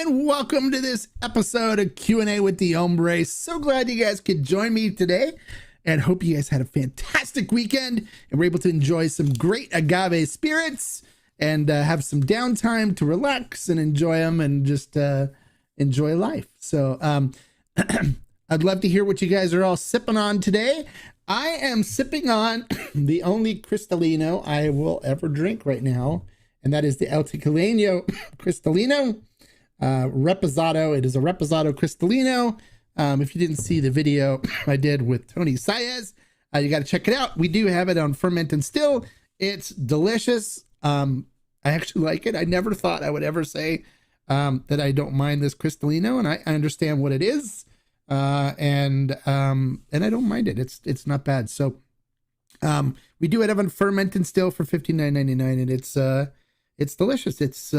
and welcome to this episode of Q&A with the Hombre. So glad you guys could join me today, and hope you guys had a fantastic weekend and were able to enjoy some great agave spirits and have some downtime to relax and enjoy them and just enjoy life. So I'd love to hear what you guys are all sipping on today. I am sipping on the only Cristalino I will ever drink right now, and that is the El Tequilano Cristalino Reposado. It is a Reposado Cristalino. If you didn't see the video I did with Tony Saez, you got to check it out. We do have it on Ferment and Still. It's delicious. I actually like it. I never thought I would ever say that I don't mind this Cristalino, and I understand what it is. And I don't mind it. It's not bad. So, we do it on Ferment and Still for $59.99, and it's delicious. It's,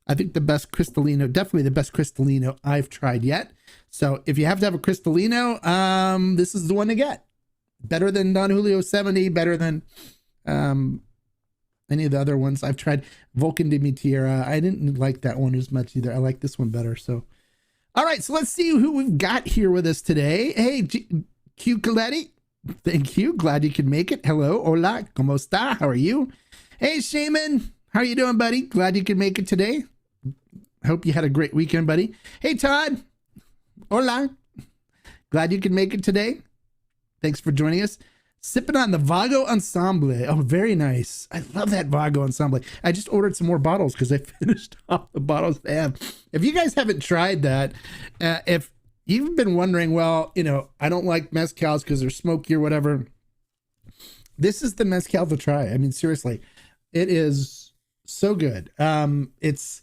I think the best Cristalino, definitely the best Cristalino I've tried yet. So if you have to have a Cristalino, this is the one to get. Better than Don Julio 70, better than, any of the other ones I've tried. Vulcan de mi Tierra, I didn't like that one as much either. I like this one better. So, all right, so let's see who we've got here with us today. Hey, Q Coletti, thank you. Glad you could make it. Hello, hola, ¿cómo está? How are you? Hey, Shaman, how are you doing, buddy? Glad you could make it today. Hope you had a great weekend, buddy. Hey, Todd, hola. Glad you could make it today. Thanks for joining us. Sipping on the Vago Ensemble. Oh, very nice. I love that Vago Ensemble. I just ordered some more bottles because I finished off the bottles they have. If you guys haven't tried that, if you've been wondering, well, you know, I don't like mezcals because they're smoky or whatever, this is the mezcal to try. I mean, seriously, it is so good. It's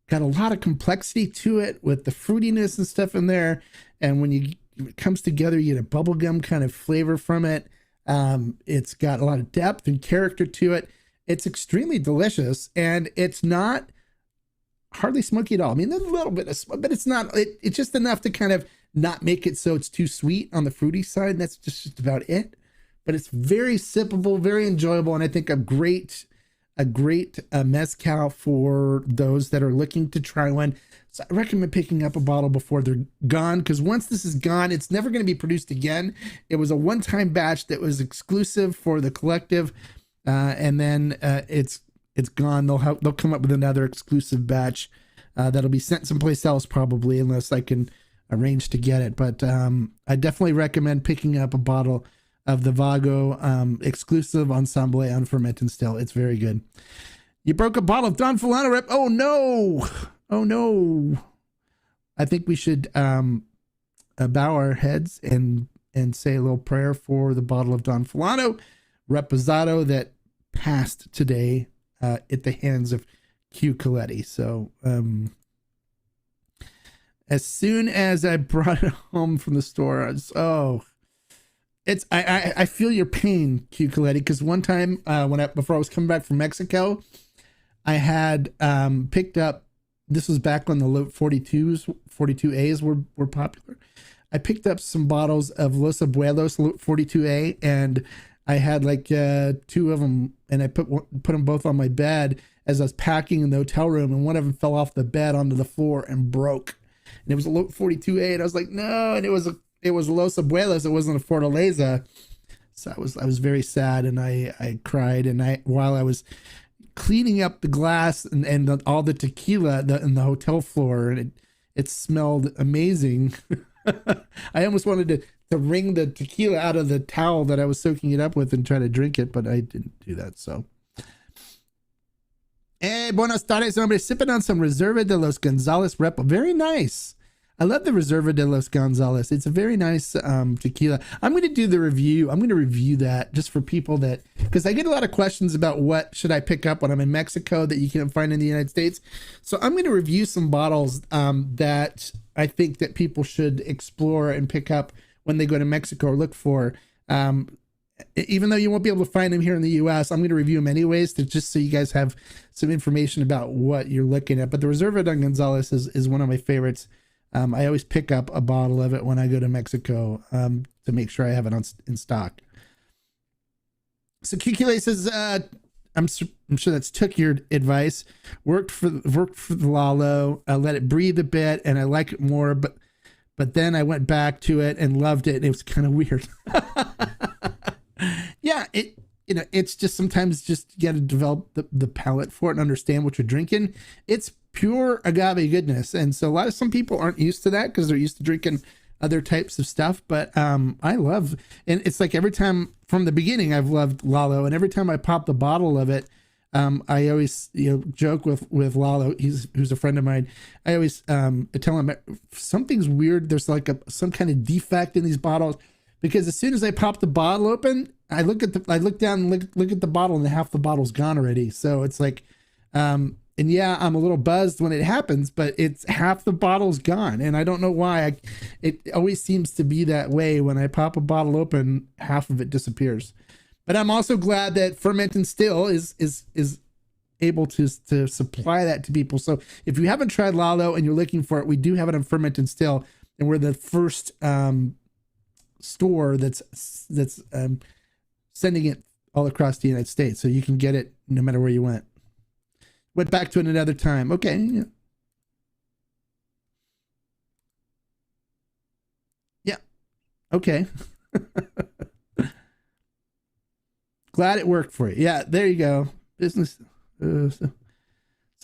got a lot of complexity to it with the fruitiness and stuff in there. And when it comes together, you get a bubblegum kind of flavor from it. It's got a lot of depth and character to it. It's extremely delicious, and it's not hardly smoky at all. I mean, there's a little bit of smoke, but it's not, it's just enough to kind of not make it so it's too sweet on the fruity side. That's just about it. But it's very sippable, very enjoyable, and I think a great mezcal for those that are looking to try one. So I recommend picking up a bottle before they're gone, because once this is gone, it's never going to be produced again. It was a one-time batch that was exclusive for the collective, and then it's gone. They'll come up with another exclusive batch that'll be sent someplace else probably, unless I can arrange to get it. But I definitely recommend picking up a bottle of the Vago exclusive Ensemble on Ferment and Still. It's very good. You broke a bottle of Don Fulano Rep. Oh no. Oh no. I think we should bow our heads and say a little prayer for the bottle of Don Fulano Reposado that passed today at the hands of Q Coletti. So as soon as I brought it home from the store, I feel your pain, Q Coletti, because one time before I was coming back from Mexico, I had picked up, this was back when the Lot 42As were popular. I picked up some bottles of Los Abuelos Lot 42A, and I had like two of them, and I put them both on my bed as I was packing in the hotel room, and one of them fell off the bed onto the floor and broke. And it was a Lot 42A, and I was like, no, and it was Los Abuelos. It wasn't a Fortaleza. So I was very sad, and I cried, and while I was cleaning up the glass and all the tequila in the hotel floor, and it smelled amazing. I almost wanted to wring the tequila out of the towel that I was soaking it up with and try to drink it, but I didn't do that. So, hey, buenas tardes, hombre. Sipping on some Reserva de los Gonzales Rep. Very nice. I love the Reserva de los Gonzales. It's a very nice tequila. I'm going to do the review. I'm going to review that just for people because I get a lot of questions about what should I pick up when I'm in Mexico that you can't find in the United States. So I'm going to review some bottles that I think that people should explore and pick up when they go to Mexico or look for. Even though you won't be able to find them here in the US, I'm going to review them anyways, just so you guys have some information about what you're looking at. But the Reserva de Gonzales is one of my favorites. I always pick up a bottle of it when I go to Mexico to make sure I have it in stock. So Kikile says, I'm sure that's took your advice, worked for the Lalo. I let it breathe a bit, and I like it more. But then I went back to it and loved it. And it was kind of weird. Yeah, it's just sometimes just you got to develop the palate for it and understand what you're drinking. It's pure agave goodness, and so some people aren't used to that because they're used to drinking other types of stuff. But I love, and it's like every time from the beginning I've loved Lalo, and every time I pop the bottle of it, I always joke with Lalo, who's a friend of mine. I always tell him something's weird. There's like some kind of defect in these bottles, because as soon as I pop the bottle open, I look down and look at the bottle, and half the bottle's gone already. So it's like, and yeah, I'm a little buzzed when it happens, but it's half the bottle's gone, and I don't know why. It always seems to be that way. When I pop a bottle open, half of it disappears. But I'm also glad that Ferment and Still is able to supply that to people. So if you haven't tried Lalo and you're looking for it, we do have it on Ferment and Still, and we're the first store that's sending it all across the United States, so you can get it no matter where you went. Went back to it another time. Okay. Yeah. Yeah. Okay. Glad it worked for you. Yeah, there you go. Business. So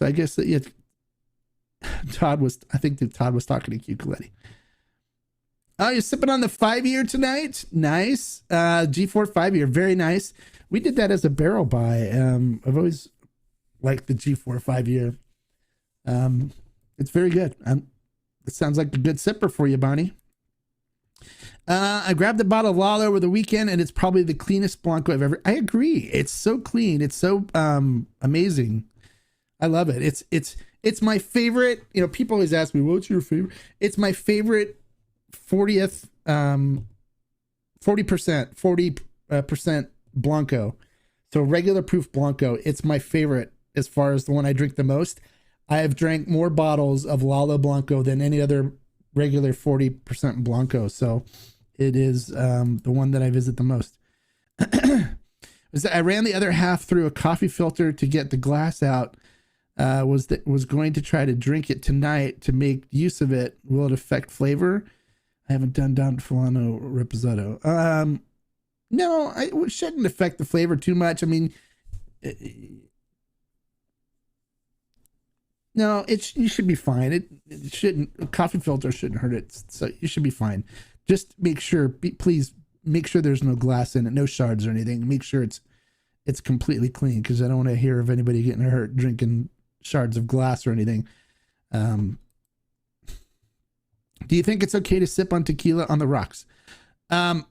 I guess that, yeah, I think that Todd was talking to Cucoletti. Oh, you're sipping on the 5-year tonight? Nice. G4 5-year. Very nice. We did that as a barrel buy. I've always liked the G4 5-year. It's very good. It sounds like a good sipper for you, Bonnie. I grabbed a bottle of Lalo over the weekend, and it's probably the cleanest Blanco I've ever. I agree. It's so clean. It's so amazing. I love it. It's my favorite. People always ask me, "What's your favorite?" It's my favorite 40th, 40% Blanco. So regular proof Blanco. It's my favorite as far as the one I drink the most. I have drank more bottles of Lalo Blanco than any other regular 40% Blanco. So it is the one that I visit the most. I ran the other half through a coffee filter to get the glass out. Was going to try to drink it tonight to make use of it. Will it affect flavor? I haven't done Don Fulano Reposado. No, it shouldn't affect the flavor too much. I mean, no, you should be fine. It shouldn't. A coffee filter shouldn't hurt it. So you should be fine. Just make sure, please make sure there's no glass in it, no shards or anything. Make sure it's completely clean, because I don't want to hear of anybody getting hurt drinking shards of glass or anything. Do you think it's okay to sip on tequila on the rocks? Do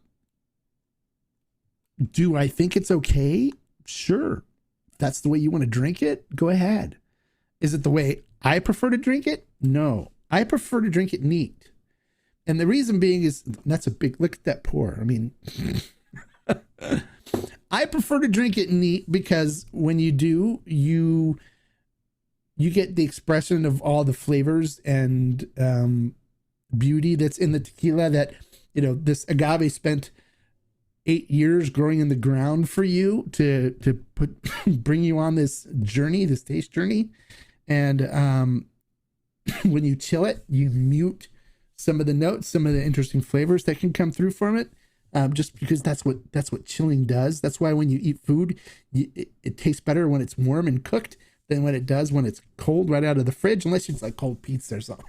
I think it's okay? Sure. If that's the way you want to drink it, go ahead. Is it the way I prefer to drink it? No. I prefer to drink it neat. And the reason being is, that's a big, look at that pour. I mean, I prefer to drink it neat, because when you do, you get the expression of all the flavors and beauty that's in the tequila that, this agave spent 8 years growing in the ground for you to bring you on this journey, this taste journey. And when you chill it, you mute some of the notes, some of the interesting flavors that can come through from it. Just because that's what chilling does. That's why when you eat food, it tastes better when it's warm and cooked than when it does when it's cold right out of the fridge, unless it's like cold pizza or something.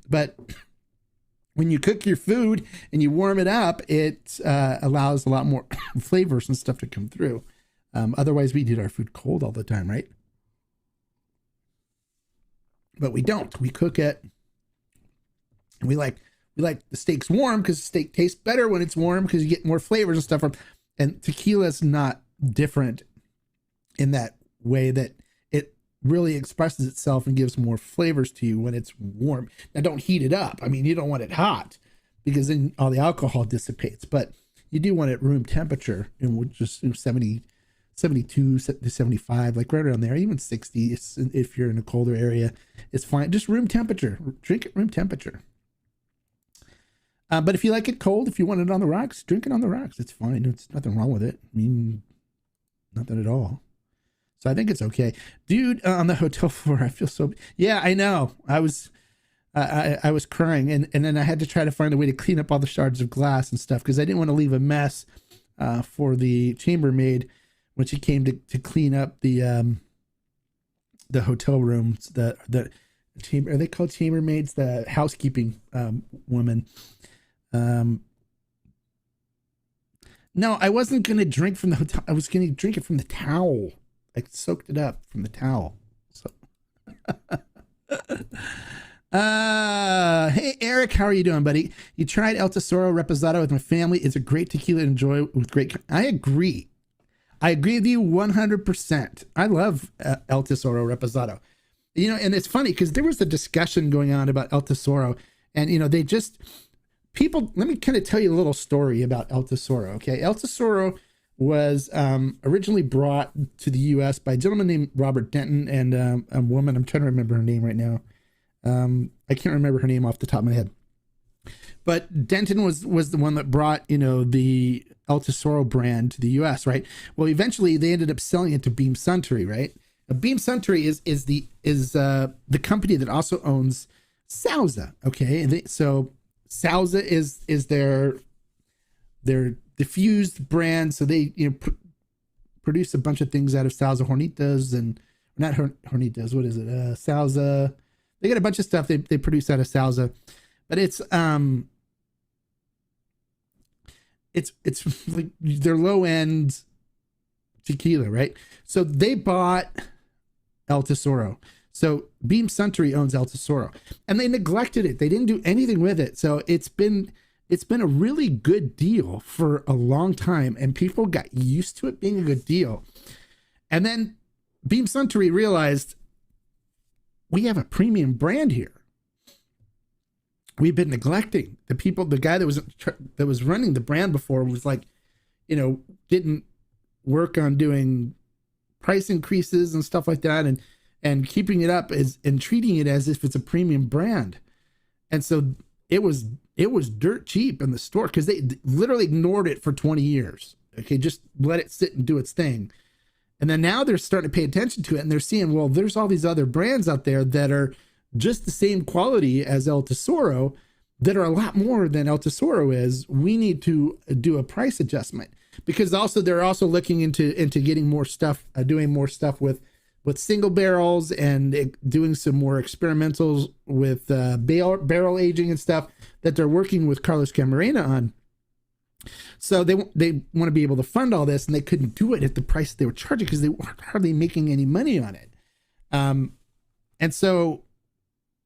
But when you cook your food and you warm it up, it allows a lot more flavors and stuff to come through. Otherwise, we eat our food cold all the time, right? But we don't. We cook it. And we like the steaks warm, because the steak tastes better when it's warm, because you get more flavors and stuff. And tequila is not different in that way, that it really expresses itself and gives more flavors to you when it's warm. Now, don't heat it up. I mean, you don't want it hot, because then all the alcohol dissipates. But you do want it room temperature, and just 72 to 75, like right around there, even 60 if you're in a colder area, it's fine. Just room temperature. Drink it room temperature. But if you like it cold, if you want it on the rocks, drink it on the rocks. It's fine. There's nothing wrong with it. I mean, nothing at all. So I think it's okay, dude. On the hotel floor, I feel so. Yeah, I know. I was crying, and then I had to try to find a way to clean up all the shards of glass and stuff because I didn't want to leave a mess for the chambermaid when she came to clean up the hotel rooms. The chamber, are they called chambermaids? The housekeeping woman. No, I wasn't gonna drink from the hotel. I was gonna drink it from the towel. I soaked it up from the towel. So. Hey Eric, how are you doing, buddy? You tried El Tesoro Reposado with my family. It's a great tequila to enjoy with great. I agree with you 100%. I love El Tesoro Reposado. You know, and it's funny because there was a discussion going on about El Tesoro, and you know, they just people. Let me kind of tell you a little story about El Tesoro. Okay, El Tesoro was originally brought to the U.S. by a gentleman named Robert Denton and a woman. I'm trying to remember her name right now. I can't remember her name off the top of my head, but Denton was the one that brought, you know, the El Tesoro brand to the U.S. Right. Well, eventually they ended up selling it to Beam Suntory. Right. Now, Beam Suntory is the company that also owns Sauza. Okay. And so Sauza is their diffused brand. So they, you know, produce a bunch of things out of Sauza Hornitas and not Hornitas. What is it? Sauza. They got a bunch of stuff they produce out of Sauza, but it's like their low end tequila, right? So they bought El Tesoro. So Beam Suntory owns El Tesoro, and they neglected it. They didn't do anything with it. So it's been a really good deal for a long time, and people got used to it being a good deal. And then Beam Suntory realized, we have a premium brand here. We've been neglecting the guy that was running the brand before was like, you know, didn't work on doing price increases and stuff like that, and keeping it up and treating it as if it's a premium brand. And so it was dirt cheap in the store because they literally ignored it for 20 years. Okay, just let it sit and do its thing. And then now they're starting to pay attention to it, and they're seeing, well, there's all these other brands out there that are just the same quality as El Tesoro that are a lot more than El Tesoro is. We need to do a price adjustment because also they're also looking into getting more stuff, doing more stuff with single barrels and doing some more experimentals with barrel aging and stuff that they're working with Carlos Camarena on. So they want to be able to fund all this, and they couldn't do it at the price they were charging because they weren't hardly making any money on it. And so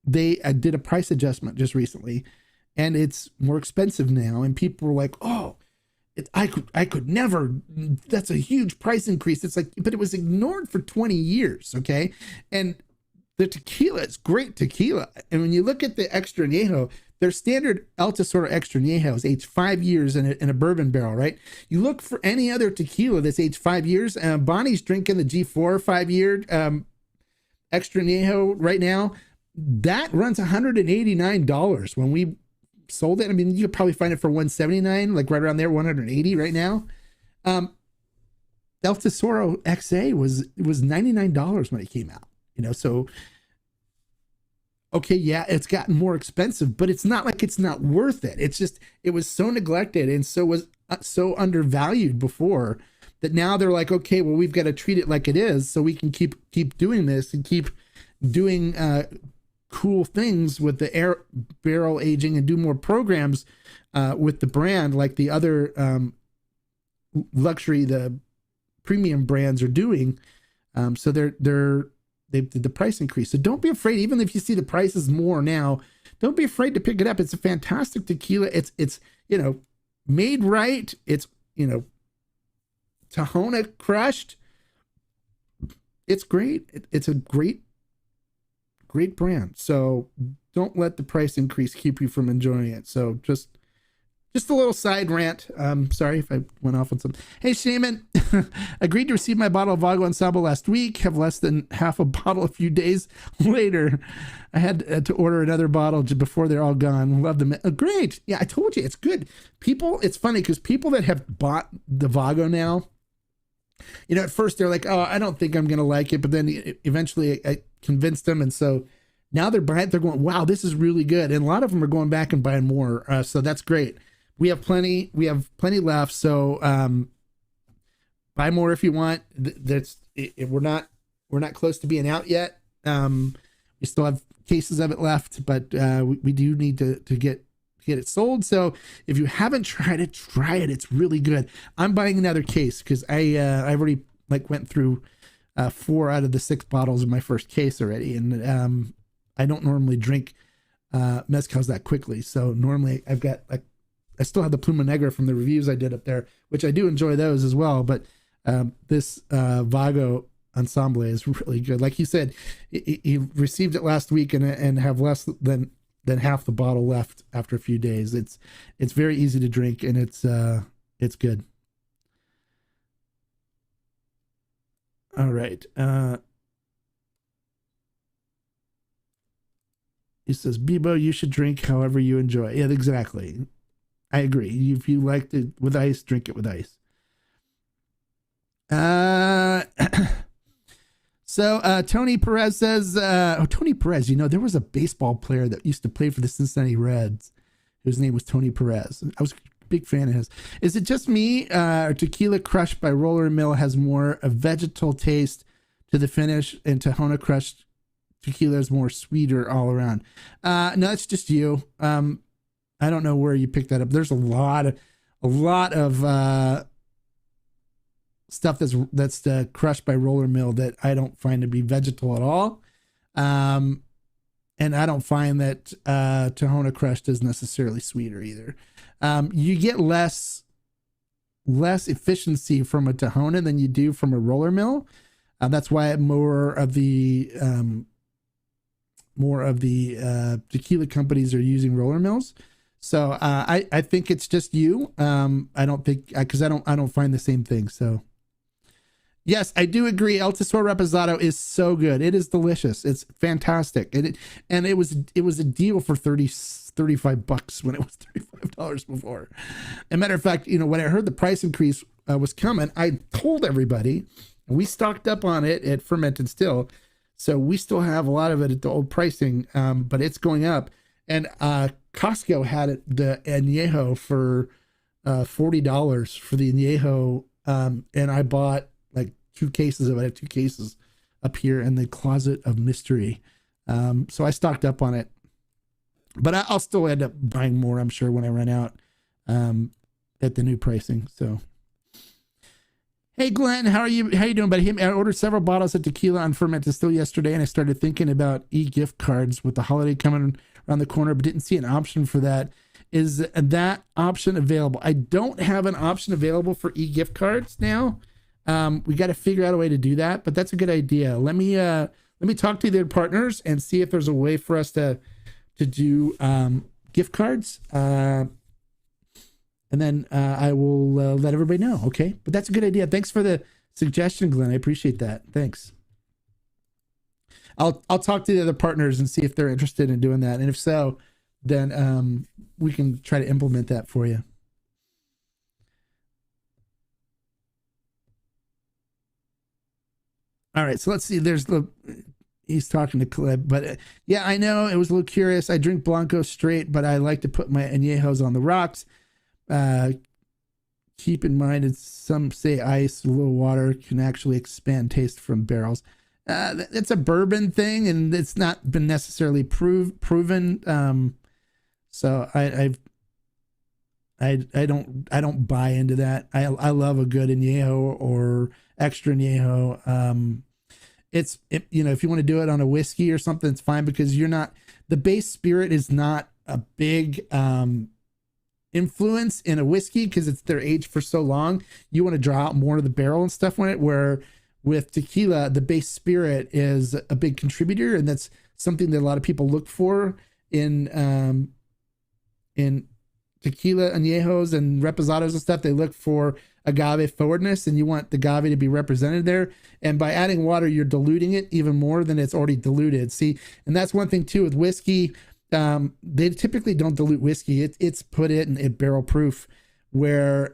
they did a price adjustment just recently, and it's more expensive now. And people were like, "Oh, I could never. That's a huge price increase." It's like, but it was ignored for 20 years, okay? And the tequila is great tequila, and when you look at the Extra Añejo, their standard El Tesoro Extra Añejo is aged 5 years in a bourbon barrel, right? You look for any other tequila that's aged 5 years. Bonnie's drinking the G4 5-year Extra Añejo right now. That runs $189 when we sold it. I mean, you could probably find it for $179, like right around there, $180 right now. El Tesoro XA was $99 when it came out, you know, so okay, yeah, it's gotten more expensive, but it's not like it's not worth it. It's just, it was so neglected and so was so undervalued before that now they're like, okay, well, we've got to treat it like it is so we can keep doing this and keep doing cool things with the barrel aging and do more programs with the brand like the other the premium brands are doing. So they did the price increase. So don't be afraid. Even if you see the price is more now, don't be afraid to pick it up. It's a fantastic tequila. It's, you know, made right. It's, you know, Tahona crushed. It's great. It's a great brand. So don't let the price increase keep you from enjoying it. So just a little side rant. Sorry if I went off on something. Hey, Shaman, agreed to receive my bottle of Vago Ensemble last week. Have less than half a bottle a few days later. I had to order another bottle before they're all gone. Love them. Great. Yeah, I told you, it's good. People, it's funny because people that have bought the Vago now, at first they're like, oh, I don't think I'm going to like it. But then eventually I convinced them. And so now they're going, wow, this is really good. And a lot of them are going back and buying more. So that's great. We have plenty left. So buy more if you want. We're not close to being out yet. We still have cases of it left, but we do need to get it sold. So if you haven't tried it, try it. It's really good. I'm buying another case because I already went through 4 out of the 6 bottles in my first case already, and I don't normally drink mezcals that quickly. So normally I've got I still have the Pluma Negra from the reviews I did up there, which I do enjoy those as well. But this Vago Ensemble is really good. Like you said, he received it last week and have less than half the bottle left after a few days. It's very easy to drink, and it's good. All right. He says, Bebo, you should drink however you enjoy. Yeah, exactly. I agree. If you like it with ice, drink it with ice. So Tony Perez says, Tony Perez, there was a baseball player that used to play for the Cincinnati Reds whose name was Tony Perez. I was a big fan of his. Is it just me? Tequila Crush by Roller Mill has more a vegetal taste to the finish, and Tahona Crushed tequila is more sweeter all around. No, it's just you. I don't know where you picked that up. There's a lot of stuff that's crushed by Roller Mill that I don't find to be vegetal at all. And I don't find that Tahona Crushed is necessarily sweeter either. You get less efficiency from a Tahona than you do from a Roller Mill. That's why more of the tequila companies are using Roller Mills. So I think it's just you. I don't think, because I don't find the same thing. So yes, I do agree. El Tesoro Reposado is so good. It is delicious. It's fantastic. And it was a deal for $35 when it was $35 before. As a matter of fact, when I heard the price increase was coming, I told everybody, and we stocked up on it at Fermented Still. So we still have a lot of it at the old pricing, but it's going up. And Costco had the Añejo for $40 for the Añejo, and I bought 2 cases of it. I have 2 cases up here in the closet of mystery. So I stocked up on it, but I'll still end up buying more, I'm sure, when I run out at the new pricing. So, hey Glenn, how you doing, buddy? I ordered several bottles of tequila on Fermented Still yesterday, and I started thinking about e-gift cards with the holiday coming around the corner, but didn't see an option for that. Is that option available? I don't have an option available for e-gift cards now. We got to figure out a way to do that, but that's a good idea. Let me talk to their partners and see if there's a way for us to do gift cards. And then I will let everybody know. Okay. But that's a good idea. Thanks for the suggestion, Glenn. I appreciate that. Thanks. I'll talk to the other partners and see if they're interested in doing that. And if so, then we can try to implement that for you. All right, so let's see. He's talking to Caleb, but yeah, I know it was a little curious. I drink Blanco straight, but I like to put my añejos on the rocks. Keep in mind, it's some say ice, a little water can actually expand taste from barrels. It's a bourbon thing, and it's not been necessarily proven. So I don't buy into that. I love a good añejo or extra añejo. If you want to do it on a whiskey or something, it's fine, because the base spirit is not a big influence in a whiskey because they're aged for so long. You want to draw out more of the barrel and stuff on it, where with tequila, the base spirit is a big contributor, and that's something that a lot of people look for in tequila añejos and reposados and stuff. They look for agave forwardness, and you want the agave to be represented there. And by adding water, you're diluting it even more than it's already diluted. See, and that's one thing too with whiskey. They typically don't dilute whiskey. It's put in barrel proof, where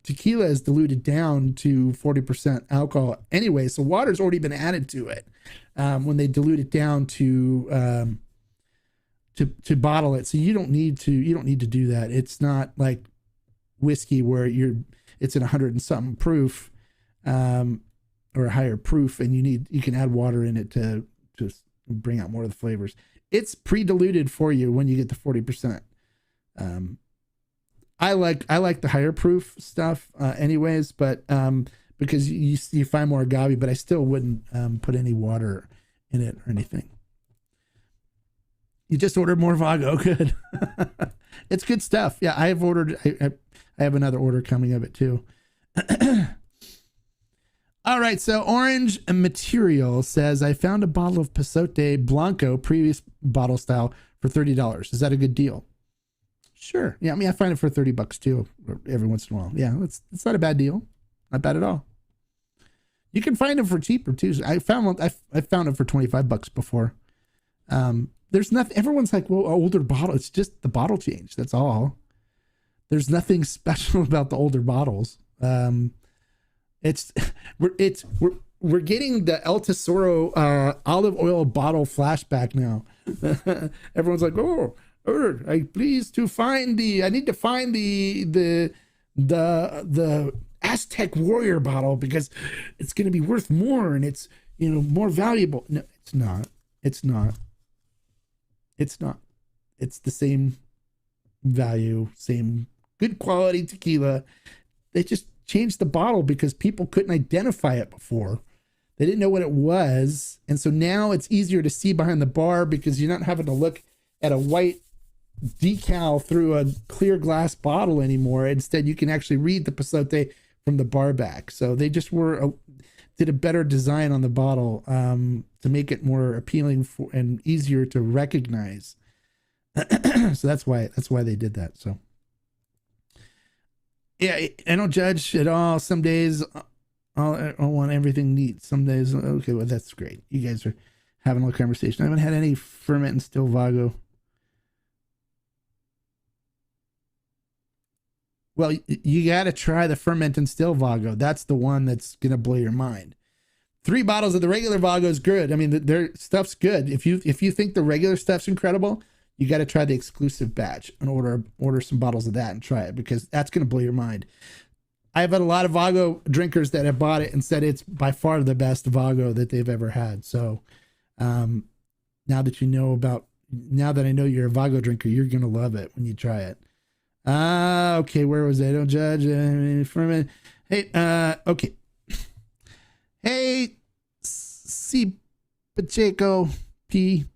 tequila is diluted down to 40% alcohol anyway. So water's already been added to it when they dilute it down to bottle it. So you don't need to do that. It's not like whiskey where it's at 100 and something proof or a higher proof, and you can add water in it to bring out more of the flavors. It's pre-diluted for you when you get to 40%. I like the higher proof stuff anyways, but because you find more agave, but I still wouldn't put any water in it or anything. You just ordered more Vago. Good. It's good stuff. Yeah, I have ordered. I have another order coming of it too. All right. So Orange Material says, I found a bottle of Pasote Blanco, previous bottle style, for $30. Is that a good deal? Sure. Yeah. I mean, I find it for $30 too, every once in a while. Yeah. It's not a bad deal. Not bad at all. You can find them for cheaper too. I found it for $25 before. There's nothing, everyone's like, well, older bottle. It's just the bottle change. That's all. There's nothing special about the older bottles. We're getting the El Tesoro olive oil bottle flashback now. Everyone's like, I need to find the Aztec warrior bottle because it's going to be worth more and it's, more valuable. No, it's not. It's not. It's the same value, same good quality tequila. They just changed the bottle because people couldn't identify it before. They didn't know what it was. And so now it's easier to see behind the bar because you're not having to look at a white decal through a clear glass bottle anymore. Instead, you can actually read the Pasote from the bar back. So they just did a better design on the bottle to make it more appealing and easier to recognize. So that's why they did that. So yeah, I don't judge at all. Some days I want everything neat. Some days, okay, well, that's great. You guys are having a little conversation. I haven't had any ferment and still Vago. Well, you got to try the ferment and still Vago. That's the one that's going to blow your mind. 3 bottles of the regular Vago is good. I mean, their stuff's good. If you think the regular stuff's incredible, you got to try the exclusive batch and order some bottles of that and try it because that's going to blow your mind. I've had a lot of Vago drinkers that have bought it and said it's by far the best Vago that they've ever had. So now that I know you're a Vago drinker, you're going to love it when you try it. Okay, where was I? Don't judge. Hey, okay. Hey, C. Pacheco P.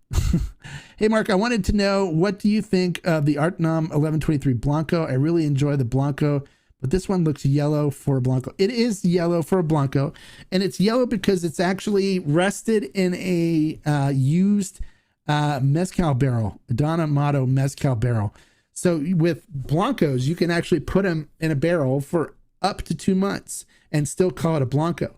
Hey, Mark, I wanted to know, what do you think of the Artnam 1123 Blanco? I really enjoy the Blanco, but this one looks yellow for a Blanco. It is yellow for a Blanco, and it's yellow because it's actually rested in a used mezcal barrel, a Don Amato mezcal barrel. So with Blancos, you can actually put them in a barrel for up to 2 months and still call it a Blanco.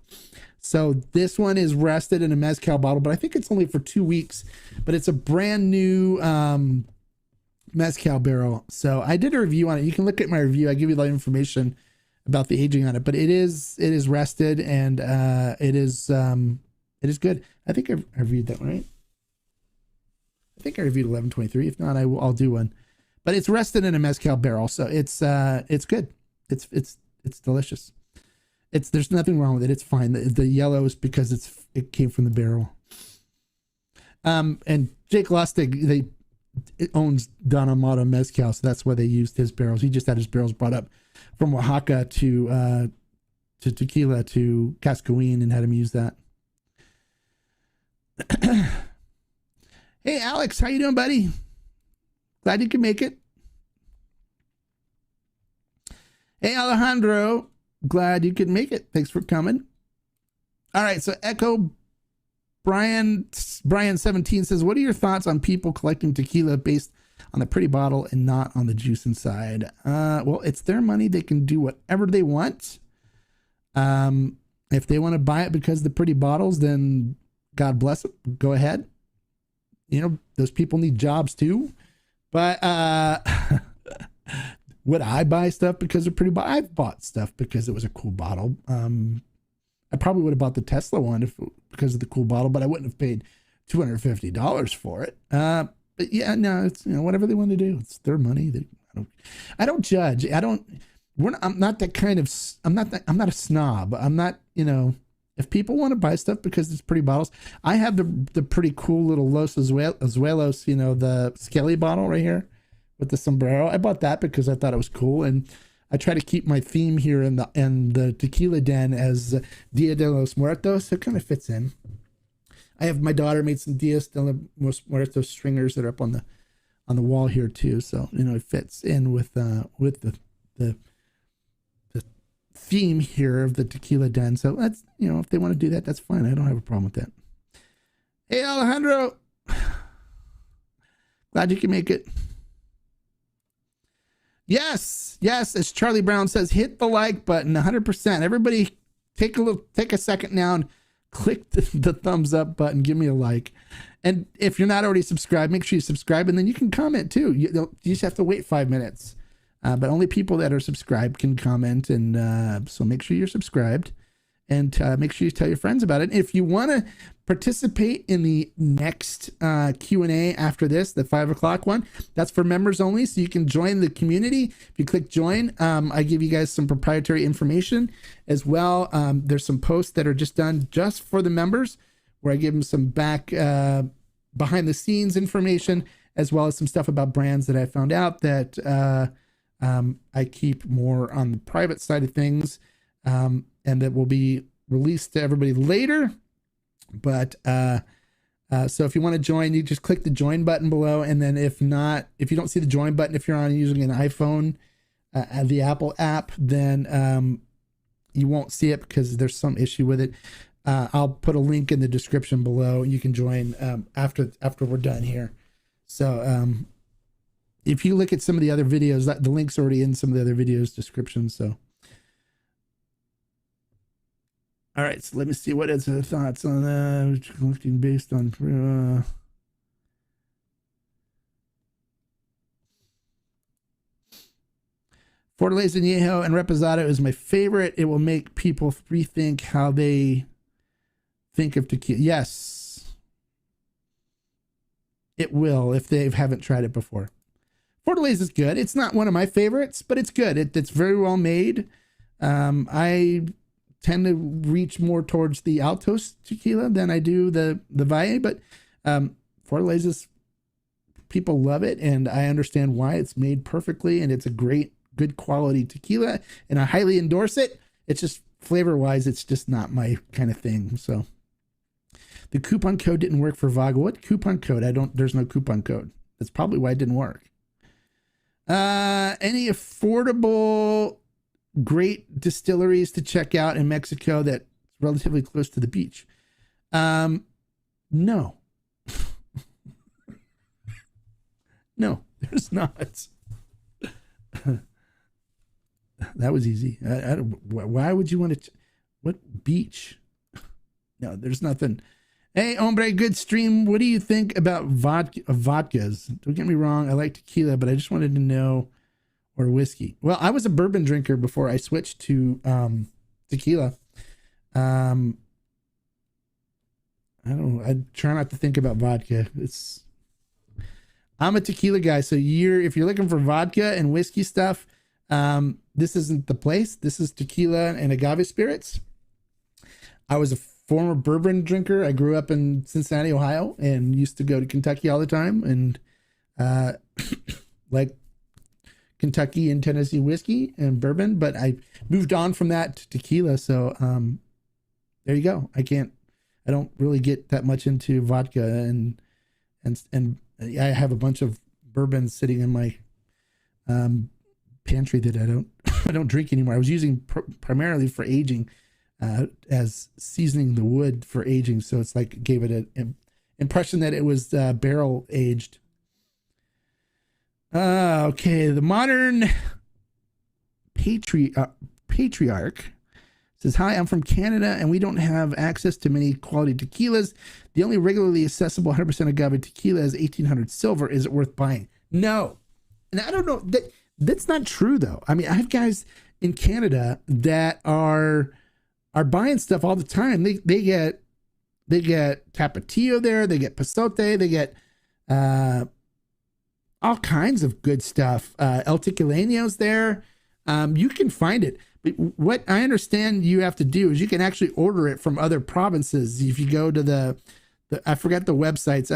So this one is rested in a mezcal bottle, but I think it's only for 2 weeks, but it's a brand new mezcal barrel. So I did a review on it. You can look at my review. I give you a lot of information about the aging on it, but it is rested and it is good. I think I reviewed that one, right? I think I reviewed 1123. If not, I'll do one. But it's rested in a mezcal barrel, so it's good. It's delicious. There's nothing wrong with it. It's fine. The yellow is because it came from the barrel. And Jake Lustig, it owns Don Amato mezcal, so that's why they used his barrels. He just had his barrels brought up from Oaxaca to tequila to Cascoine and had him use that. Hey Alex, how you doing, buddy? Glad you could make it. Hey Alejandro, glad you could make it. Thanks for coming. All right, so Echo Brian 17 says, what are your thoughts on people collecting tequila based on the pretty bottle and not on the juice inside? Well, it's their money. They can do whatever they want. If they want to buy it because of the pretty bottles, then God bless them. Go ahead. Those people need jobs too. But Would I buy stuff because they're pretty? I've bought stuff because it was a cool bottle. I probably would have bought the Tesla one because of the cool bottle, but I wouldn't have paid $250 for it. But yeah, no, it's, you know, whatever they want to do. It's their money. I don't judge. I'm not that kind of, I'm not a snob. I'm not, you know, if people want to buy stuff because it's pretty bottles, I have the pretty cool little Los Azuelos, you know, the Skelly bottle right here with the sombrero. I bought that because I thought it was cool. And I try to keep my theme here in the tequila den as Dia de los Muertos. So it kind of fits in. I have my daughter made some Dias de los Muertos stringers that are up on the wall here too. So, you know, it fits in with the theme here of the tequila den. So that's, you know, if they want to do that, that's fine. I don't have a problem with that. Hey, Alejandro. Glad you can make it. Yes, as Charlie Brown says, hit the like button 100%. Everybody take a second now and click the thumbs up button. Give me a like. And if you're not already subscribed, make sure you subscribe, and then you can comment too. You just have to wait 5 minutes. But only people that are subscribed can comment. And so make sure you're subscribed, and make sure you tell your friends about it. If you want to participate in the next Q&A after this, the 5 o'clock one, that's for members only. So you can join the community. If you click join, I give you guys some proprietary information as well. There's some posts that are just done just for the members, where I give them some back behind the scenes information, as well as some stuff about brands that I found out that I keep more on the private side of things, and that will be released to everybody later. But so if you want to join, you just click the join button below. And then if you don't see the join button, if you're using an iPhone, the Apple app, then you won't see it because there's some issue with it. I'll put a link in the description below. You can join after we're done here. So if you look at some of the other videos, the link's already in some of the other videos description. So all right, so let me see what is the thoughts on collecting based on Fortaleza Añejo and Reposado is my favorite. It will make people rethink how they think of tequila. Yes, it will if they haven't tried it before. Fortaleza is good. It's not one of my favorites, but it's good. It's very well made. I tend to reach more towards the Altos tequila than I do the Valle, but Fortaleza's, people love it, and I understand why. It's made perfectly, and it's a good quality tequila, and I highly endorse it. It's just flavor wise, it's just not my kind of thing. So the coupon code didn't work for Vago. What coupon code? There's no coupon code. That's probably why it didn't work. Any affordable great distilleries to check out in Mexico that's relatively close to the beach? No. No, there's not. That was easy. Why would you want to? What beach? No, there's nothing. Hey, hombre, good stream. What do you think about vodkas? Don't get me wrong, I like tequila, but I just wanted to know. Or whiskey. Well, I was a bourbon drinker before I switched to tequila. I don't know. I try not to think about vodka. I'm a tequila guy. So if you're looking for vodka and whiskey stuff, this isn't the place. This is tequila and agave spirits. I was a former bourbon drinker. I grew up in Cincinnati, Ohio, and used to go to Kentucky all the time. And like Kentucky and Tennessee whiskey and bourbon, but I moved on from that to tequila. So there you go. I don't really get that much into vodka, and I have a bunch of bourbons sitting in my pantry that I don't drink anymore. I was using primarily for aging, as seasoning the wood for aging. So it's like gave it an impression that it was barrel aged. Okay, the modern patriarch says, hi, I'm from Canada and we don't have access to many quality tequilas. The only regularly accessible 100% agave tequila is 1800 silver. Is it worth buying? No. And I don't know, That's not true though. I mean, I have guys in Canada that are buying stuff all the time. They get Tapatio there, they get Pasote, they get all kinds of good stuff. El Tequileño's there. You can find it. But what I understand you have to do is you can actually order it from other provinces. If you go to the I forgot the websites.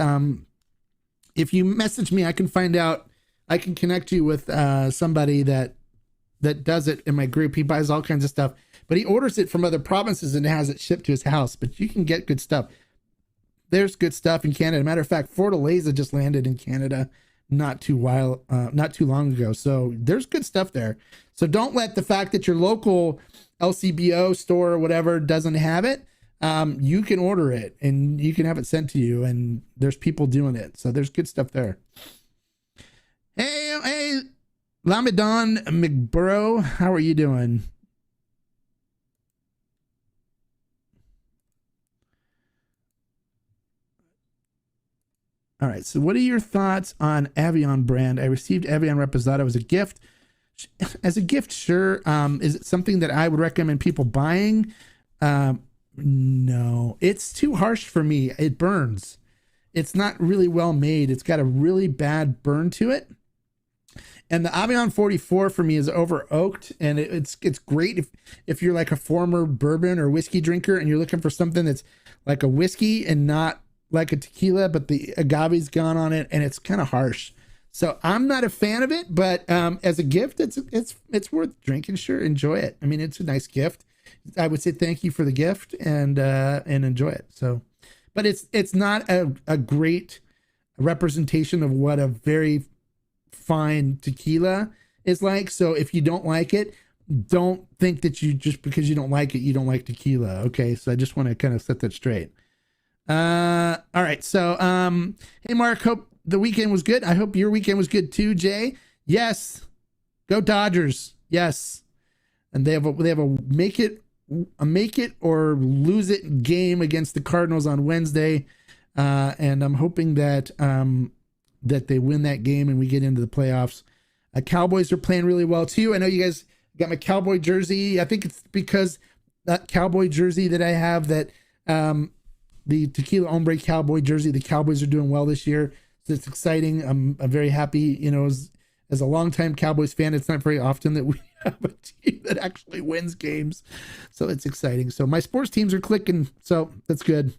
If you message me, I can find out. I can connect you with somebody that does it in my group. He buys all kinds of stuff, but he orders it from other provinces and has it shipped to his house. But you can get good stuff. There's good stuff in Canada. Matter of fact, Fortaleza just landed in Canada not too long ago. So there's good stuff there. So don't let the fact that your local LCBO store or whatever doesn't have it. You can order it and you can have it sent to you, and there's people doing it. So there's good stuff there. Hey, Lamadon McBurrow, how are you doing? All right, so what are your thoughts on Avion brand? I received Avion Reposado as a gift. As a gift, sure. Is it something that I would recommend people buying? No, it's too harsh for me. It burns. It's not really well made. It's got a really bad burn to it. And the Avion 44 for me is over oaked, and it's great if you're like a former bourbon or whiskey drinker and you're looking for something that's like a whiskey and not like a tequila, but the agave's gone on it and it's kind of harsh. So I'm not a fan of it, but as a gift, it's worth drinking. Sure, enjoy it. I mean, it's a nice gift. I would say thank you for the gift and enjoy it. So, but it's not a great representation of what a very fine tequila is like. So if you don't like it, don't think that you just because you don't like it, you don't like tequila. Okay, so I just want to kind of set that straight. All right. So, hey Mark, hope the weekend was good. I hope your weekend was good too, Jay. Yes. Go Dodgers. Yes. And they have a make it or lose it game against the Cardinals on Wednesday. And I'm hoping that, that they win that game and we get into the playoffs. Cowboys are playing really well too. I know you guys got my Cowboy jersey. I think it's because that Cowboy jersey that I have that, the Tequila Hombre Cowboy jersey. The Cowboys are doing well this year, so it's exciting. I'm very happy. You know, as a longtime Cowboys fan, it's not very often that we have a team that actually wins games, so it's exciting. So my sports teams are clicking, so that's good.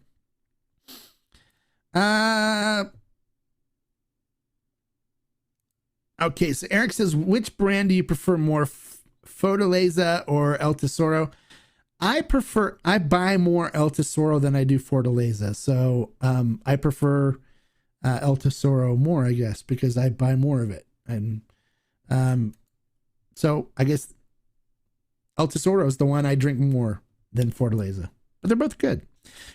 Okay, so Eric says, which brand do you prefer more, Fortaleza or El Tesoro? I buy more El Tesoro than I do Fortaleza. So I prefer El Tesoro more, I guess, because I buy more of it. And so I guess El Tesoro is the one I drink more than Fortaleza. But they're both good.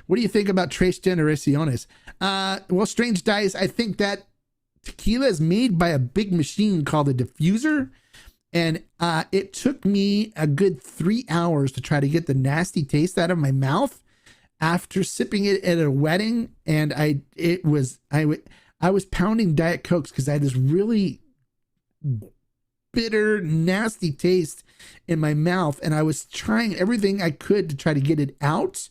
What do you think about Tres Generaciones? Well, Strange Dice, I think that tequila is made by a big machine called a diffuser. And it took me a good 3 hours to try to get the nasty taste out of my mouth after sipping it at a wedding. And I was pounding Diet Cokes because I had this really bitter, nasty taste in my mouth. And I was trying everything I could to try to get it out.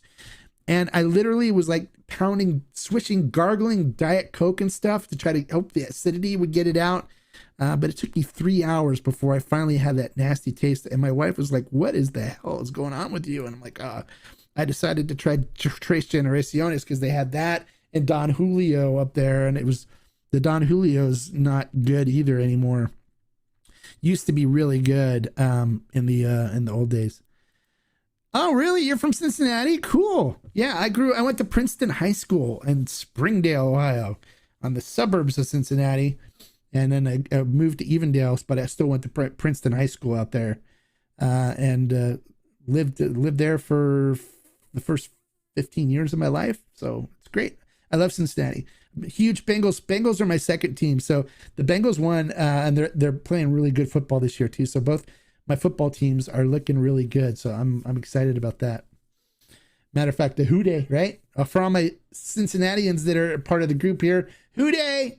And I literally was like pounding, swishing, gargling Diet Coke and stuff to try to hope the acidity would get it out. But it took me 3 hours before I finally had that nasty taste. And my wife was like, what is the hell is going on with you? And I'm like, I decided to try Tres Generaciones because they had that and Don Julio up there. And the Don Julio's not good either anymore. Used to be really good in the old days. Oh, really? You're from Cincinnati? Cool. Yeah, I went to Princeton High School in Springdale, Ohio, on the suburbs of Cincinnati. And then I moved to Evendale, but I still went to Princeton High School out there, and lived there for the first 15 years of my life. So it's great. I love Cincinnati. Huge Bengals. Bengals are my second team. So the Bengals won, and they're playing really good football this year too. So both my football teams are looking really good. So I'm excited about that. Matter of fact, the Hoo Day, right? For all my Cincinnatians that are part of the group here, Hoo Day.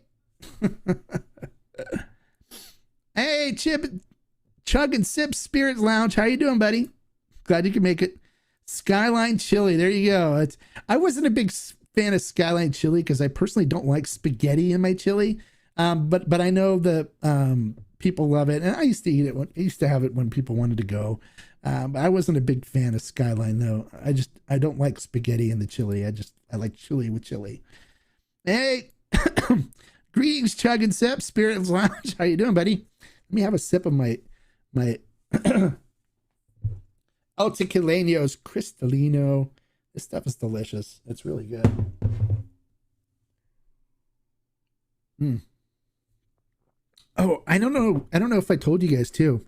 Hey, Hey, Chip, Chug and Sip Spirits Lounge. How you doing, buddy? Glad you can make it. Skyline Chili. There you go. I wasn't a big fan of Skyline Chili because I personally don't like spaghetti in my chili. But I know that people love it, and I used to eat it. I used to have it when people wanted to go. I wasn't a big fan of Skyline though. I don't like spaghetti in the chili. I like chili with chili. Hey, greetings, Chug and Sip Spirits Lounge. How you doing, buddy? Let me have a sip of my El Tequileños Cristalino. This stuff is delicious. It's really good. Oh, I don't know if I told you guys too.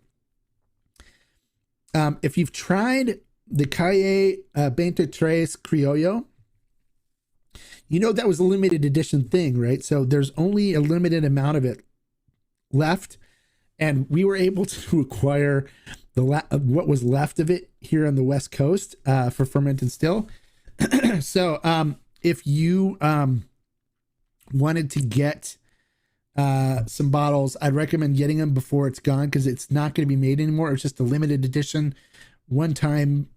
If you've tried the Calle 23 Criollo, you know that was a limited edition thing, right? So there's only a limited amount of it left, and we were able to acquire what was left of it here on the West Coast for ferment and still. So if you wanted to get some bottles, I'd recommend getting them before it's gone, because it's not going to be made anymore. It's just a limited edition, one-time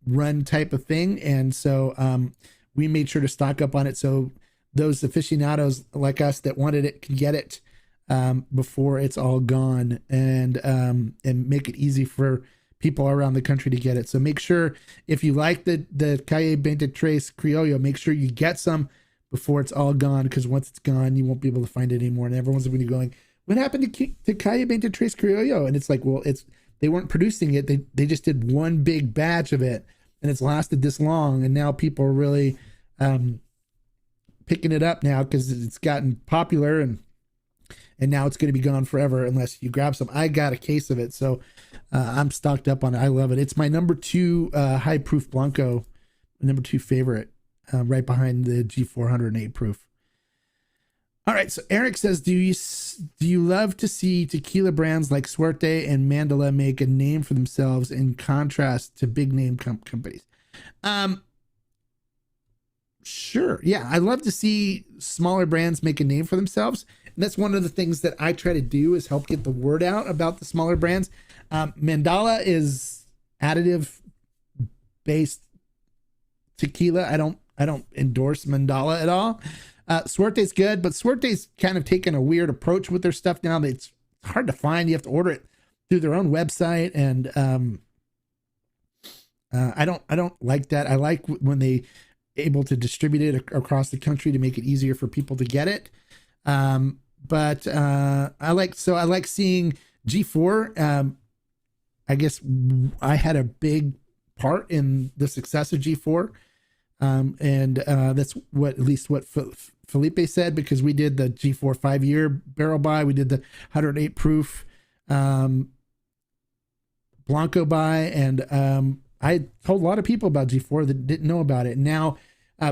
run type of thing. And so we made sure to stock up on it so those aficionados like us that wanted it can get it before it's all gone, and make it easy for people around the country to get it. So make sure, if you like the Calle 23 Criollo, make sure you get some before it's all gone, because once it's gone, you won't be able to find it anymore. And everyone's going to be going, what happened to Calle 23 Criollo? And it's like, well, they weren't producing it. They just did one big batch of it, and it's lasted this long. And now people are really picking it up now because it's gotten popular, and now it's going to be gone forever unless you grab some. I got a case of it, so I'm stocked up on it. I love it. It's my number 2 high proof Blanco, number 2 favorite. Right behind the G408 proof. All right, so Eric says, do you love to see tequila brands like Suerte and Mandala make a name for themselves in contrast to big name companies? Sure, yeah, I love to see smaller brands make a name for themselves, and that's one of the things that I try to do, is help get the word out about the smaller brands. Mandala is additive based tequila. I don't endorse Mandala at all. Suerte's good, but Suerte's kind of taken a weird approach with their stuff now. It's hard to find. You have to order it through their own website, and I don't like that. I like when they able to distribute it across the country to make it easier for people to get it. But I like seeing G4. I guess I had a big part in the success of G4. And that's at least what Felipe said, because we did the G4 5-year barrel buy. We did the 108 proof Blanco buy. And I told a lot of people about G4 that didn't know about it. And now,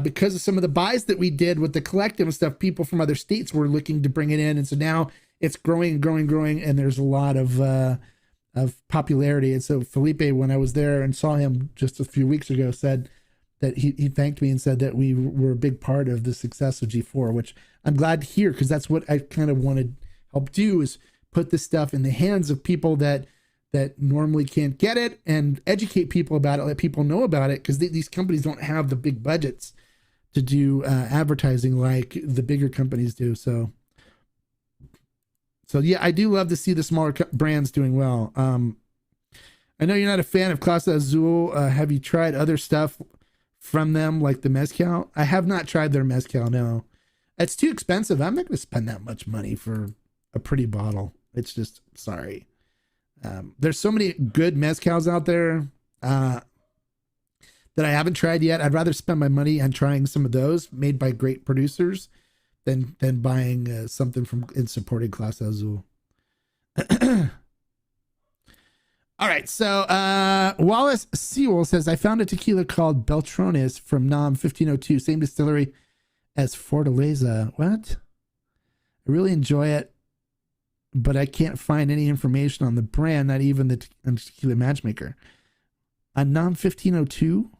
because of some of the buys that we did with the collective and stuff, people from other states were looking to bring it in. And so now it's growing and growing and growing. And there's a lot of popularity. And so Felipe, when I was there and saw him just a few weeks ago, said that he thanked me and said that we were a big part of the success of G4, which I'm glad to hear, because that's what I kind of want to help do, is put this stuff in the hands of people that normally can't get it, and educate people about it, let people know about it, because these companies don't have the big budgets to do advertising like the bigger companies do. So yeah, I do love to see the smaller brands doing well. I know you're not a fan of Casa Azul. Have you tried other stuff from them, like the mezcal? I have not tried their mezcal. No, it's too expensive. I'm not going to spend that much money for a pretty bottle. It's just, sorry. There's so many good mezcals out there that I haven't tried yet. I'd rather spend my money on trying some of those made by great producers than buying something from and supporting Casa Azul. All right, so Wallace Sewell says, I found a tequila called Beltrones from NAM 1502, same distillery as Fortaleza. What? I really enjoy it, but I can't find any information on the brand, not even the tequila matchmaker. On NAM 1502?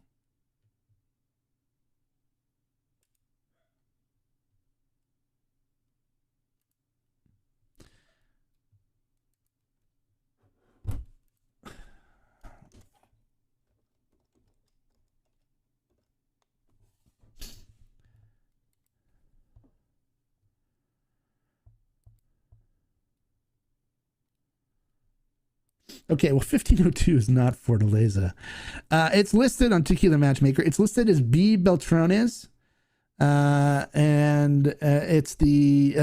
Okay, well, 1502 is not Fortaleza. It's listed on Tequila Matchmaker. It's listed as B. Beltrones. And it's the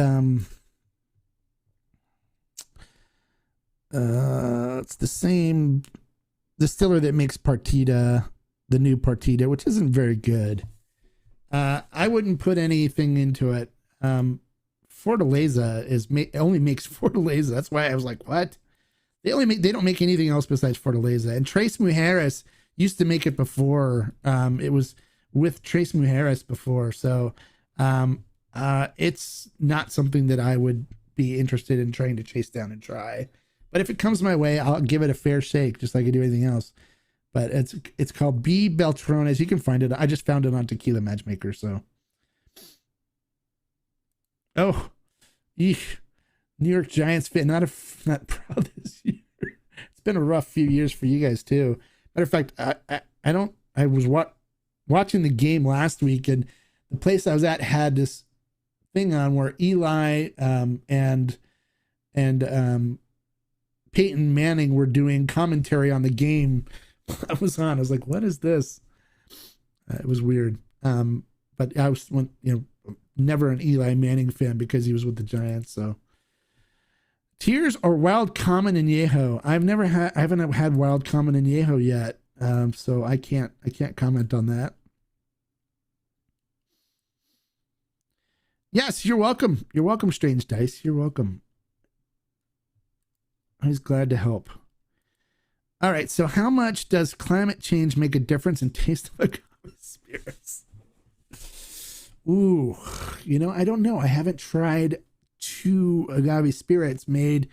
same distiller that makes Partida, the new Partida, which isn't very good. I wouldn't put anything into it. Fortaleza only makes Fortaleza. That's why I was like, what? They don't make anything else besides Fortaleza. And Tres Mujeres used to make it before. It was with Tres Mujeres before. So it's not something that I would be interested in trying to chase down and try. But if it comes my way, I'll give it a fair shake, just like I do anything else. But it's called B. Beltrones. You can find it. I just found it on Tequila Matchmaker. So, oh, eesh. New York Giants fan. Not proud this year. It's been a rough few years for you guys too. Matter of fact, I was watching the game last week, and the place I was at had this thing on where Eli and Peyton Manning were doing commentary on the game I was on. I was like, what is this? It was weird. But I was, never an Eli Manning fan because he was with the Giants. So tears or wild common añejo. I haven't had wild common añejo yet. So I can't comment on that. Yes, you're welcome. You're welcome, Strange Dice. You're welcome. I was glad to help. All right, so how much does climate change make a difference in taste of agave spirits? Ooh, I don't know. I haven't tried 2 agave spirits made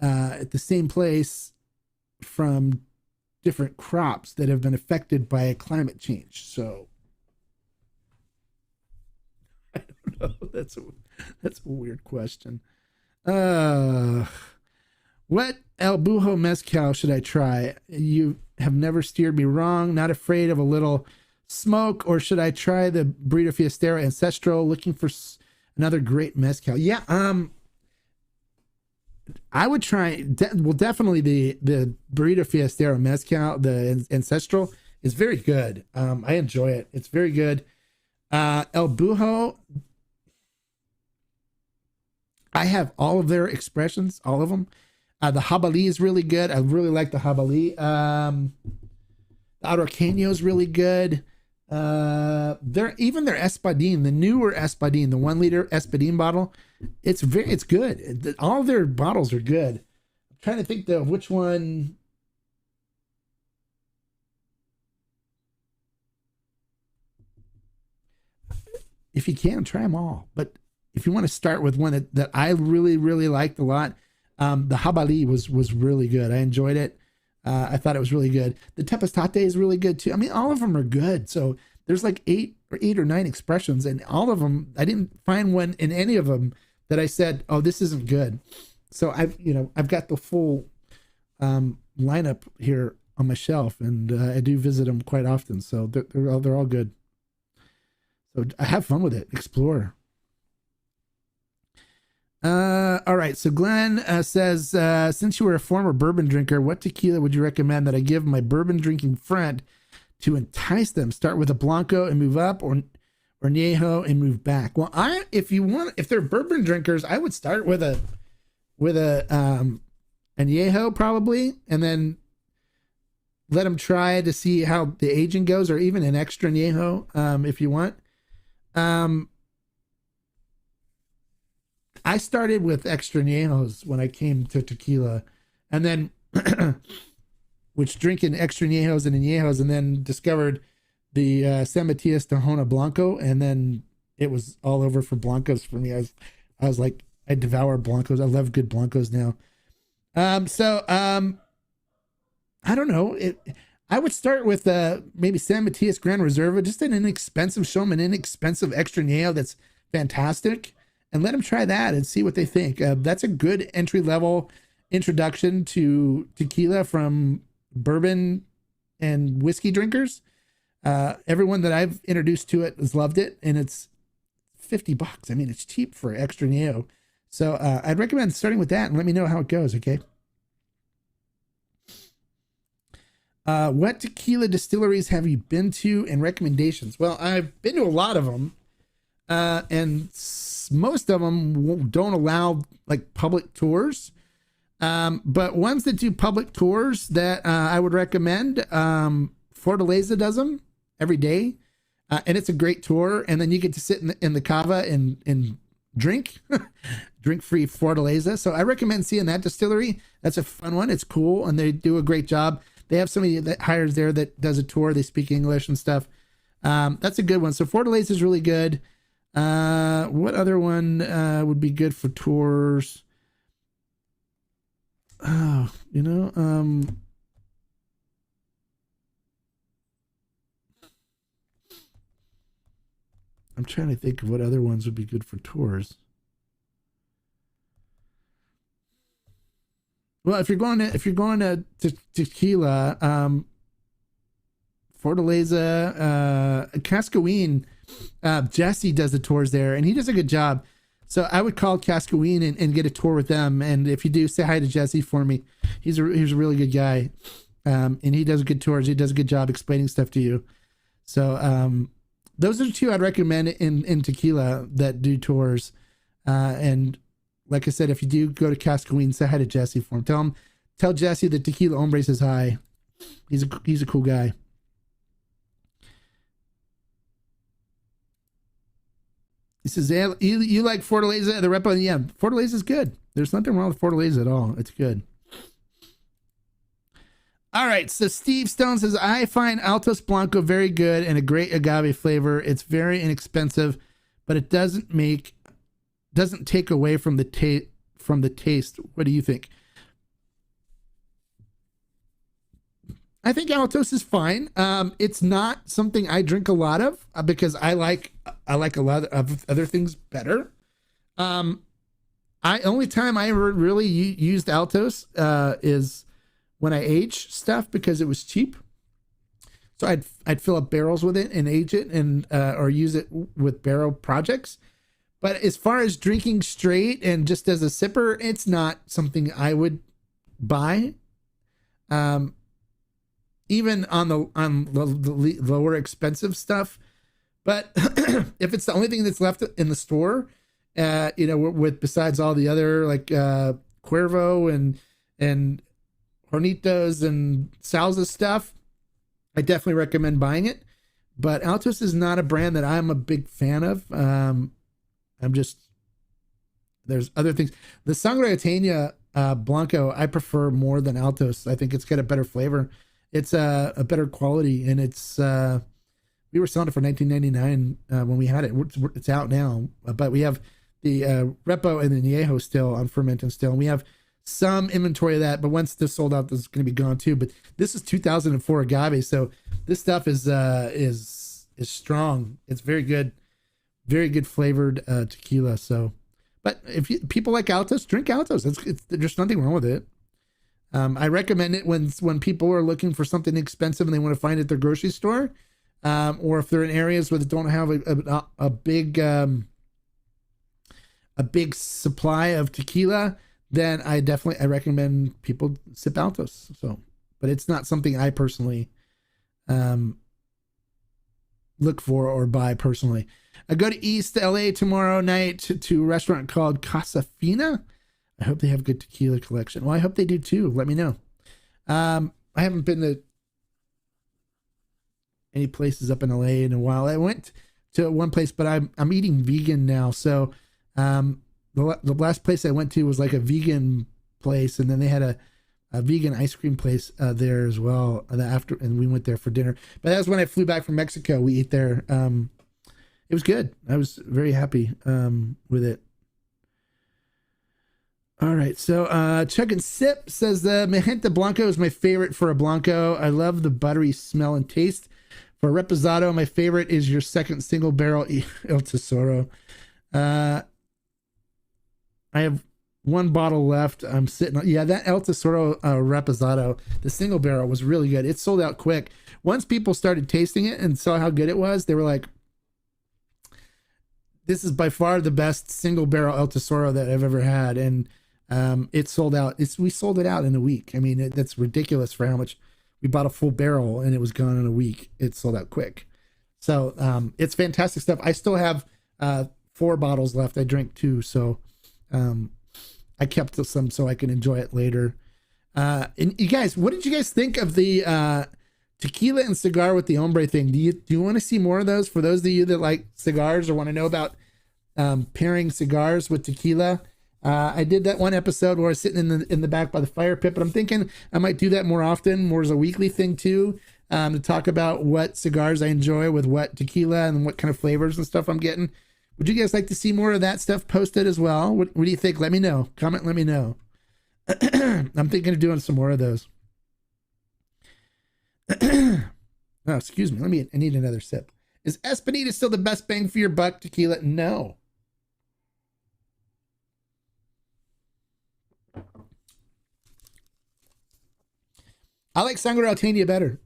at the same place from different crops that have been affected by climate change. So I don't know. That's a weird question. What El Bujo mezcal should I try? You have never steered me wrong. Not afraid of a little smoke, or should I try the Burrito Fiestero Ancestral? Looking for another great mezcal. Yeah, I would try. Definitely the Burrito Fiestero mezcal, the Ancestral, is very good. I enjoy it. It's very good. El Bujo, I have all of their expressions, all of them. The Jabali is really good. I really like the Jabali. The Arroqueño is really good. Their Espadín, the newer Espadín, the 1 liter Espadín bottle, it's good. All their bottles are good. I'm trying to think of which one. If you can, try them all. But if you want to start with one that I really, really liked a lot, the Jabali was really good. I enjoyed it. I thought it was really good. The Tepestate is really good too. I mean, all of them are good. So there's like 8 or 9 expressions, and all of them, I didn't find one in any of them that I said, oh, this isn't good. So I've got the full lineup here on my shelf, and I do visit them quite often. So they're all good. So I have fun with it. Explore. All right. So Glenn says, since you were a former bourbon drinker, what tequila would you recommend that I give my bourbon drinking friend to entice them? Start with a Blanco and move up, or Añejo and move back. Well, if they're bourbon drinkers, I would start with a Añejo probably, and then let them try to see how the aging goes, or even an extra Añejo if you want. I started with extra añejos when I came to tequila, and then drinking extra añejos and añejos, and then discovered the San Matias Tahona Blanco, and then it was all over for Blancos for me. I was like, I devour Blancos. I love good Blancos now. I don't know. I would start with maybe San Matias Gran Reserva, just an inexpensive, show them an inexpensive extra añejo that's fantastic, and let them try that and see what they think. That's a good entry-level introduction to tequila from bourbon and whiskey drinkers. Everyone that I've introduced to it has loved it, and it's $50. I mean, it's cheap for extra añejo. So I'd recommend starting with that and let me know how it goes, okay? What tequila distilleries have you been to and recommendations? Well, I've been to a lot of them, and most of them don't allow like public tours. But ones that do public tours that I would recommend, Fortaleza does them every day, and it's a great tour. And then you get to sit in the cava and drink, drink free Fortaleza. So I recommend seeing that distillery. That's a fun one. It's cool, and they do a great job. They have somebody that hires there that does a tour. They speak English and stuff. That's a good one. So Fortaleza is really good. What other one would be good for tours? Oh, I'm trying to think of what other ones would be good for tours. Well, if you're going to Tequila, Fortaleza, Cascaween, Jesse does the tours there, and he does a good job. So I would call Cascaween and get a tour with them. And if you do, say hi to Jesse for me. He's a really good guy, and he does good tours. He does a good job explaining stuff to you. So those are the two I'd recommend in Tequila that do tours. And like I said, if you do go to Cascaween, say hi to Jesse for him. Tell Jesse that Tequila Hombre says hi. He's a cool guy. He says, yeah, you like Fortaleza, the Repo? Yeah, Fortaleza is good. There's nothing wrong with Fortaleza at all. It's good. All right, so Steve Stone says, I find Altos Blanco very good and a great agave flavor. It's very inexpensive, but it doesn't take away from the taste. What do you think? I think Altos is fine. It's not something I drink a lot of because I like a lot of other things better. Only time I ever really used Altos is when I age stuff because it was cheap. So I'd fill up barrels with it and age it and or use it with barrel projects. But as far as drinking straight and just as a sipper, it's not something I would buy. Even on the lower expensive stuff. But if it's the only thing that's left in the store, with besides all the other like Cuervo and Hornitos and Salsa stuff, I definitely recommend buying it. But Altos is not a brand that I'm a big fan of. There's other things. The Sangre Atena Blanco I prefer more than Altos. I think it's got a better flavor. It's a better quality, and it's we were selling it for $19.99 when we had it. It's out now, but we have the Repo and the Niejo still on ferment and still, and we have some inventory of that. But once this sold out, this is going to be gone too. But this is 2004 agave, so this stuff is strong. It's very good flavored tequila. So, but if people like Altos, drink Altos. There's nothing wrong with it. I recommend it when people are looking for something expensive and they want to find it at their grocery store, or if they're in areas where they don't have a big supply of tequila, then I recommend people sip Altos. So, but it's not something I personally look for or buy personally. I go to East LA tomorrow night to a restaurant called Casa Fina. I hope they have a good tequila collection. Well, I hope they do too. Let me know. I haven't been to any places up in LA in a while. I went to one place, but I'm eating vegan now. So the last place I went to was like a vegan place, and then they had a vegan ice cream place there as well. And we went there for dinner. But that was when I flew back from Mexico. We ate there. It was good. I was very happy with it. All right, so Chug and Sip says the Magenta Blanco is my favorite for a Blanco. I love the buttery smell and taste. For a Reposado, my favorite is your second single barrel El Tesoro. I have one bottle left. I'm sitting on, that El Tesoro Reposado, the single barrel was really good. It sold out quick. Once people started tasting it and saw how good it was, they were like, this is by far the best single barrel El Tesoro that I've ever had. And it sold out. We sold it out in a week. I mean, that's ridiculous for how much we bought a full barrel and it was gone in a week. It sold out quick. So it's fantastic stuff. I still have 4 bottles left. I drank 2, so I kept some so I can enjoy it later. And you guys, what did you guys think of the tequila and cigar with the hombre thing? Do you want to see more of those? For those of you that like cigars or want to know about pairing cigars with tequila, I did that one episode where I was sitting in the back by the fire pit, but I'm thinking I might do that more often, more as a weekly thing too, to talk about what cigars I enjoy with what tequila and what kind of flavors and stuff I'm getting. Would you guys like to see more of that stuff posted as well? What do you think? Let me know. Comment, let me know. I'm thinking of doing some more of those. Oh, excuse me. I need another sip. Is Espinita still the best bang for your buck tequila? No. I like Sangre Altania better.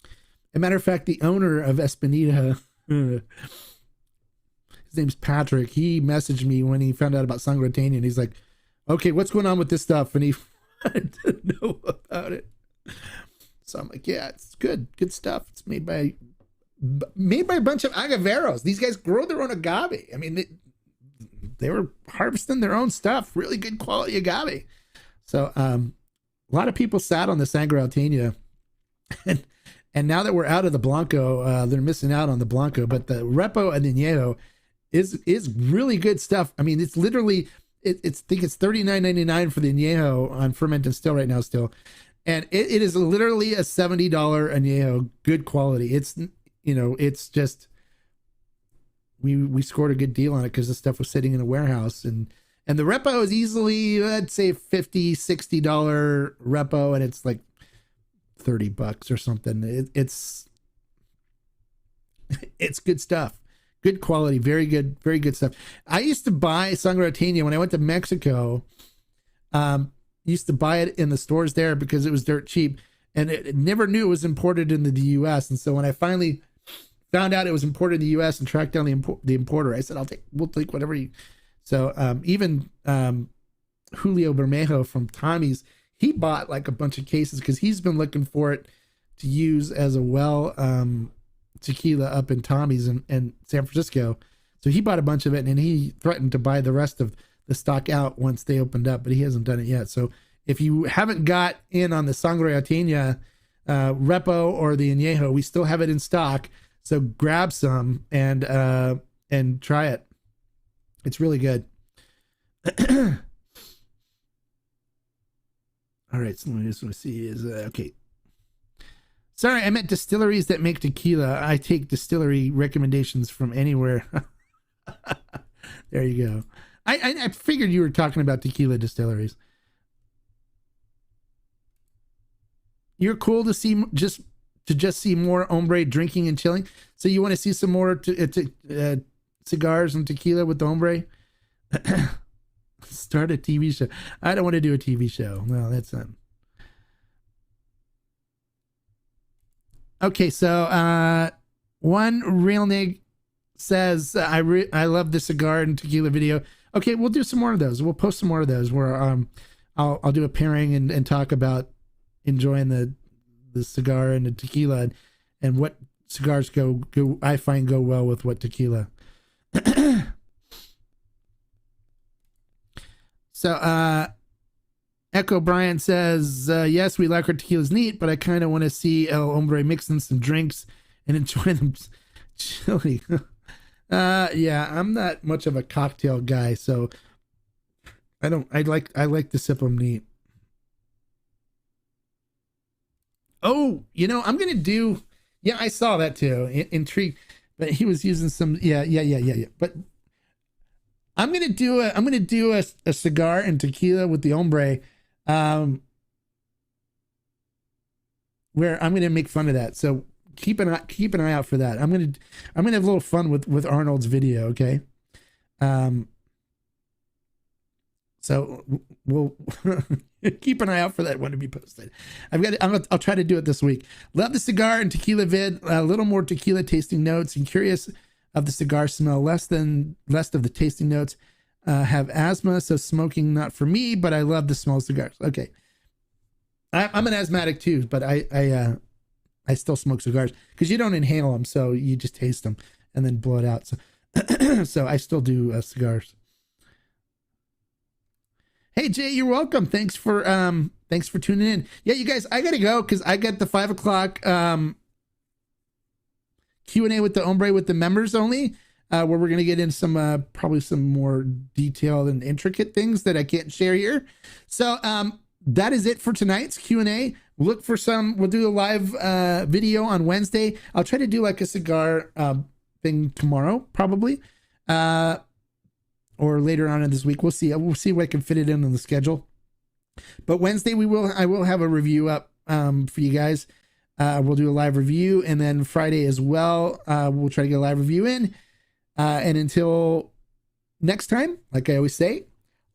As a matter of fact, the owner of Espinita, his name's Patrick. He messaged me when he found out about Sangre Altania, and he's like, okay, what's going on with this stuff? And he wanted to know about it. So I'm like, yeah, it's good stuff. It's made by a bunch of agaveros. These guys grow their own agave. I mean, they were harvesting their own stuff, really good quality agave. So a lot of people sat on the Sangre Altania, and now that we're out of the Blanco, they're missing out on the Blanco. But the Repo and the Añejo is really good stuff. I mean, it's literally, I think it's $39.99 for the Añejo on Ferment and Still right now still. And it is literally a $70 Añejo, good quality. It's, it's just, we scored a good deal on it because the stuff was sitting in a warehouse. And the Repo is easily, I'd say $50, $60 Repo, and it's like $30 or something. It's good stuff. Good quality, very good stuff. I used to buy Sangre Altania when I went to Mexico. Used to buy it in the stores there because it was dirt cheap, and it never knew it was imported into the U.S. And so when I finally found out it was imported in the U.S. and tracked down the importer, I said, we'll take whatever you. So even Julio Bermejo from Tommy's, he bought like a bunch of cases because he's been looking for it to use as a tequila up in Tommy's in San Francisco. So he bought a bunch of it, and he threatened to buy the rest of the stock out once they opened up, but he hasn't done it yet. So if you haven't got in on the Sangre Altania Repo or the Añejo, we still have it in stock. So grab some and try it. It's really good. All right, so let me just see is okay. Sorry, I meant distilleries that make tequila. I take distillery recommendations from anywhere. There you go. I figured you were talking about tequila distilleries. You're cool to see just see more hombre drinking and chilling. So you want to see some more cigars and tequila with the hombre? Start a TV show. I don't want to do a TV show. No, that's not. Okay, so one real nig says I love the cigar and tequila video. Okay, we'll do some more of those. We'll post some more of those where I'll do a pairing and talk about enjoying the cigar and the tequila and what cigars I find go well with what tequila. So Echo Brian says, yes, we like our tequilas neat, but I kind of want to see El Hombre mix in some drinks and enjoy them chilly. Yeah, I'm not much of a cocktail guy, so I like to sip them neat. Oh, I'm gonna do. Yeah, I saw that too. Intrigued, but he was using some. Yeah. But I'm gonna do a cigar and tequila with the hombre, where I'm gonna make fun of that. So keep an eye out for that. I'm gonna have a little fun with Arnold's video. Okay. So we'll keep an eye out for that one to be posted. I'll try to do it this week. Love the cigar and tequila vid. A little more tequila tasting notes. And curious of the cigar smell. Less of the tasting notes. Have asthma, so smoking not for me. But I love the smell of cigars. Okay. I'm an asthmatic too, but I still smoke cigars because you don't inhale them, so you just taste them and then blow it out. So so I still do cigars. Hey Jay, you're welcome. Thanks for tuning in. Yeah, you guys, I gotta go because I got the 5 o'clock Q&A with the Hombre with the members only, where we're gonna get in some probably some more detailed and intricate things that I can't share here. So that is it for tonight's Q&A. Look for we'll do a live video on Wednesday. I'll try to do like a cigar thing tomorrow, probably. Or later on in this week. We'll see. We'll see if I can fit it in on the schedule. But Wednesday I will have a review up for you guys. We'll do a live review, and then Friday as well. We'll try to get a live review in. And until next time, like I always say,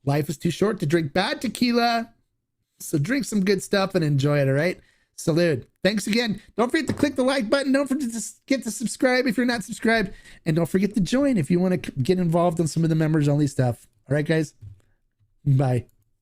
life is too short to drink bad tequila. So drink some good stuff and enjoy it, all right? Salud. Thanks again. Don't forget to click the like button. Don't forget to subscribe if you're not subscribed. And don't forget to join if you want to get involved in some of the members only stuff. All right, guys? Bye.